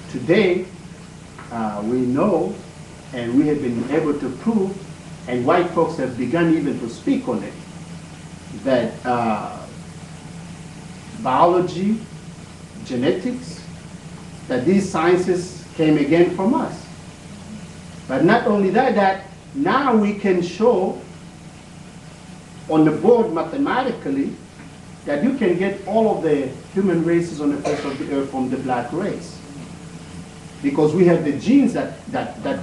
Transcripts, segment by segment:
today we know, and we have been able to prove, and white folks have begun even to speak on it, that biology, genetics, that these sciences came again from us. But not only that, that now we can show on the board mathematically that you can get all of the human races on the face of the earth from the black race. Because we have the genes that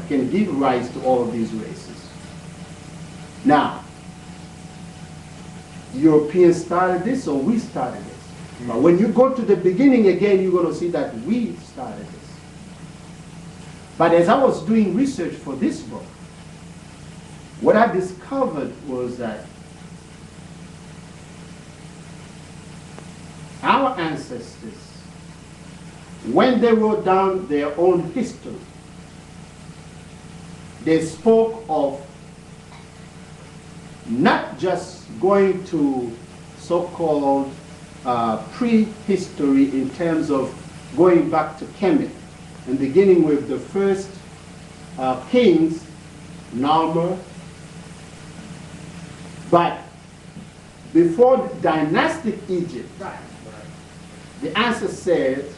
can give rise to all of these races. Now, Europeans started this or we started this. But when you go to the beginning again, you're going to see that we started this. But as I was doing research for this book, what I discovered was that our ancestors, when they wrote down their own history, they spoke of not just going to so-called prehistory in terms of going back to Kemet and beginning with the first kings, Narmer, but before dynastic Egypt, the answer says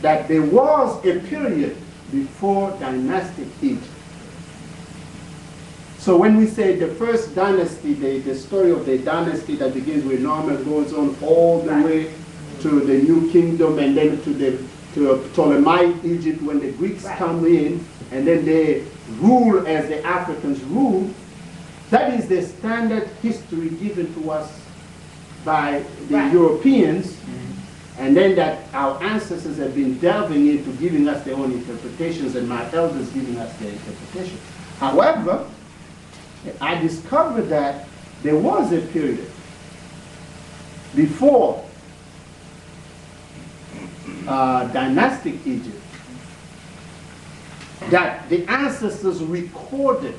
that there was a period before dynastic Egypt. So when we say the first dynasty, the story of the dynasty that begins with Narmer goes on all the way to the New Kingdom and then to Ptolemaic Egypt when the Greeks come in and then they rule as the Africans rule. That is the standard history given to us by the Europeans, and then that our ancestors have been delving into giving us their own interpretations, and my elders giving us their interpretation. However, I discovered that there was a period before dynastic Egypt that the ancestors recorded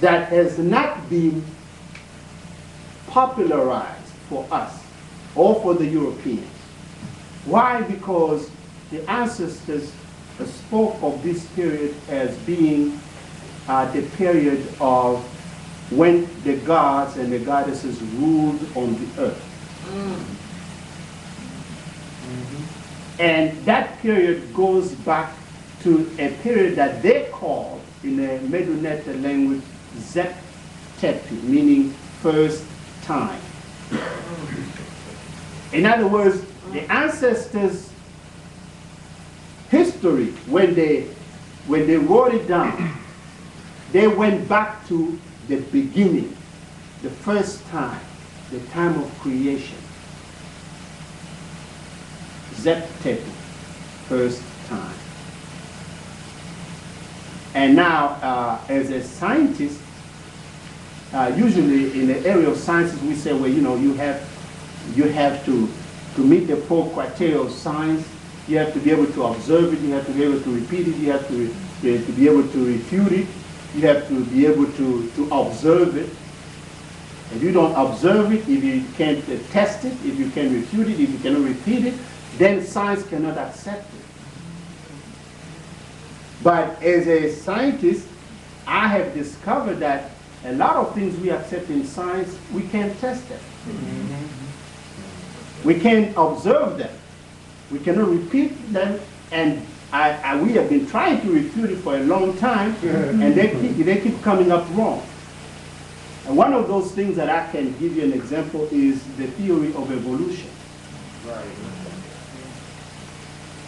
that has not been popularized for us or for the Europeans. Why? Because the ancestors spoke of this period as being the period of when the gods and the goddesses ruled on the earth. And that period goes back to a period that they call in the Medunete language Zep Tepi, meaning first time. In other words, the ancestors' history, when they wrote it down, they went back to the beginning, the first time, the time of creation. Zep Tepi, first time. And now, as a scientist, usually in the area of sciences, we say, well, you know, you have to meet the 4 criteria of science. You have to be able to observe it. You have to be able to repeat it. You have to be able to refute it. You have to be able to observe it. If you don't observe it, if you can't test it, if you can't refute it, if you cannot repeat it, then science cannot accept it. But as a scientist, I have discovered that a lot of things we accept in science, we can't test them. We can't observe them. We cannot repeat them, and we have been trying to refute it for a long time, and they keep coming up wrong. And one of those things that I can give you an example is the theory of evolution.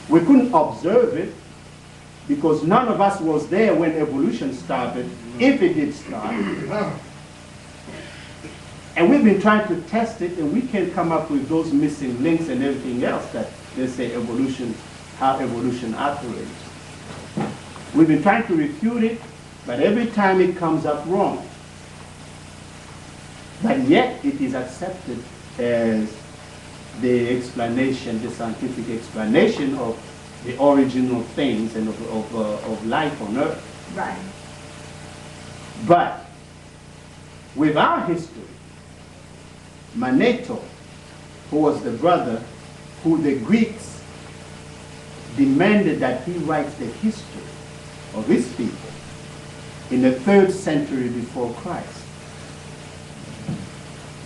We couldn't observe it because none of us was there when evolution started, if it did start. And we've been trying to test it, and we can't come up with those missing links and everything else that they say evolution, how evolution operates. We've been trying to refute it, but every time it comes up wrong. But yet it is accepted as the explanation, the scientific explanation of the original things and of life on Earth. Right. But with our history, Manetho, who was the brother who the Greeks demanded that he writes the history of his people in the 3rd century before Christ.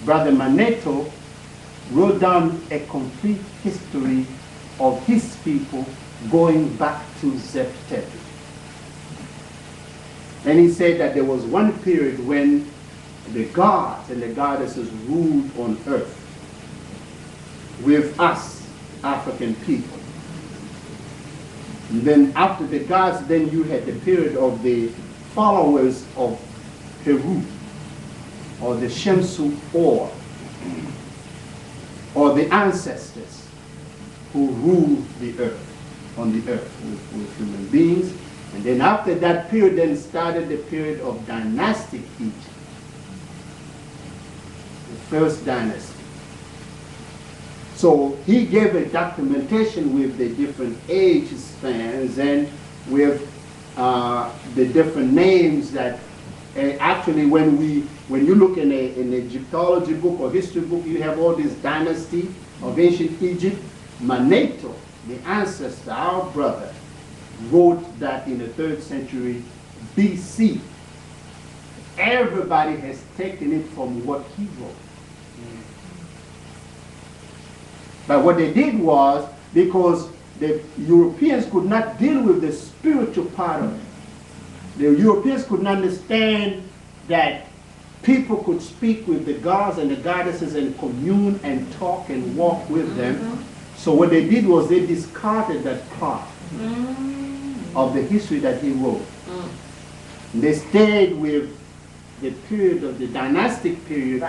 Brother Manetho wrote down a complete history of his people going back to Zeptepi. And he said that there was one period when the gods and the goddesses ruled on earth with us, African people. And then after the gods, then you had the period of the followers of Heru, or the Shemsu or the ancestors who ruled the earth, on the earth with human beings. And then after that period, then started the period of dynastic Egypt, the 1st dynasty. So he gave a documentation with the different age spans and with the different names that actually when you look in an Egyptology book or history book, you have all this dynasty of ancient Egypt. Manetho, the ancestor, our brother, wrote that in the 3rd century BC. Everybody has taken it from what he wrote. But what they did was, because the Europeans could not deal with the spiritual part of it. The Europeans could not understand that people could speak with the gods and the goddesses and commune and talk and walk with them. So what they did was they discarded that part of the history that he wrote. And they stayed with the period of the dynastic period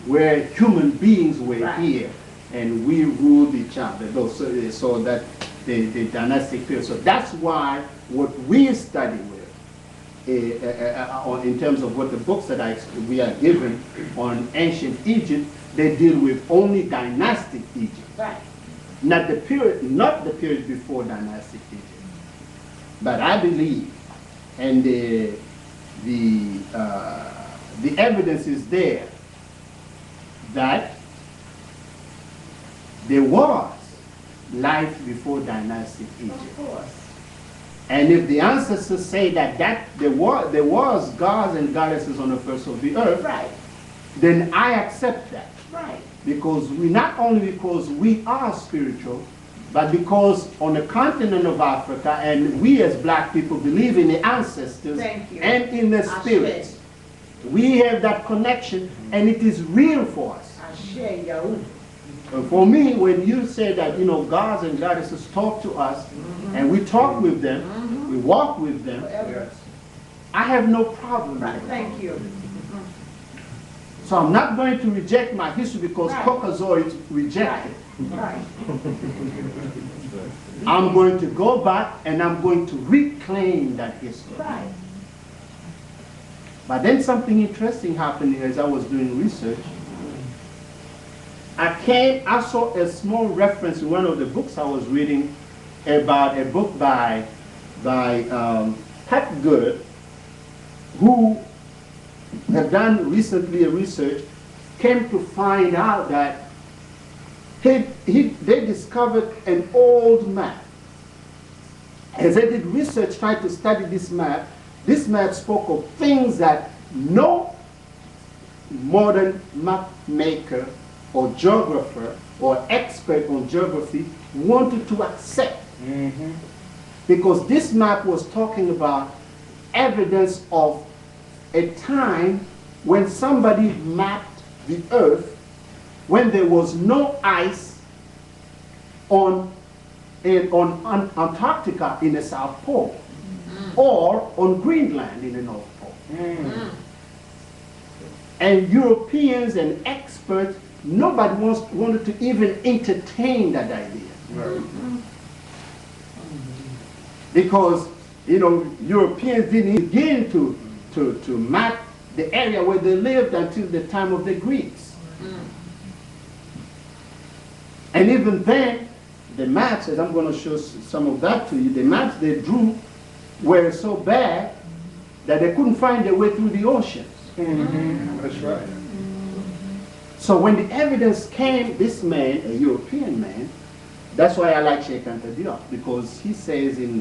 where human beings were here and we ruled each other. So that the dynastic period. So that's why what we study with, in terms of what the books that we are given on ancient Egypt, they deal with only dynastic Egypt. Not the period before dynastic Egypt. But I believe, and the evidence is there, that there was life before dynastic Egypt. Of course. And if the ancestors say that there was gods and goddesses on the face of the earth, then I accept that. Because not only because we are spiritual, but because on the continent of Africa, and we as black people believe in the ancestors and in the spirits. We have that connection, and it is real for us. For me, when you say that, gods and goddesses talk to us, and we talk with them, we walk with them, I have no problem with that. Thank you. So I'm not going to reject my history because Caucasoids reject it. I'm going to go back and I'm going to reclaim that history. But then something interesting happened as I was doing research. I saw a small reference in one of the books I was reading about a book by Pat Good, who had done recently a research, came to find out that they discovered an old map. As they did research trying to study this map spoke of things that no modern map maker or geographer or expert on geography wanted to accept. Because this map was talking about evidence of a time when somebody mapped the earth when there was no ice on Antarctica in the South Pole or on Greenland in the North Pole. And Europeans and experts, nobody wanted to even entertain that idea. Because, Europeans didn't begin to map the area where they lived until the time of the Greeks. And even then, the maps, as I'm going to show some of that to you, the maps they drew were so bad that they couldn't find their way through the oceans. That's right. So when the evidence came, this man, a European man, That's why I like Sheikh Anta Diop, because he says in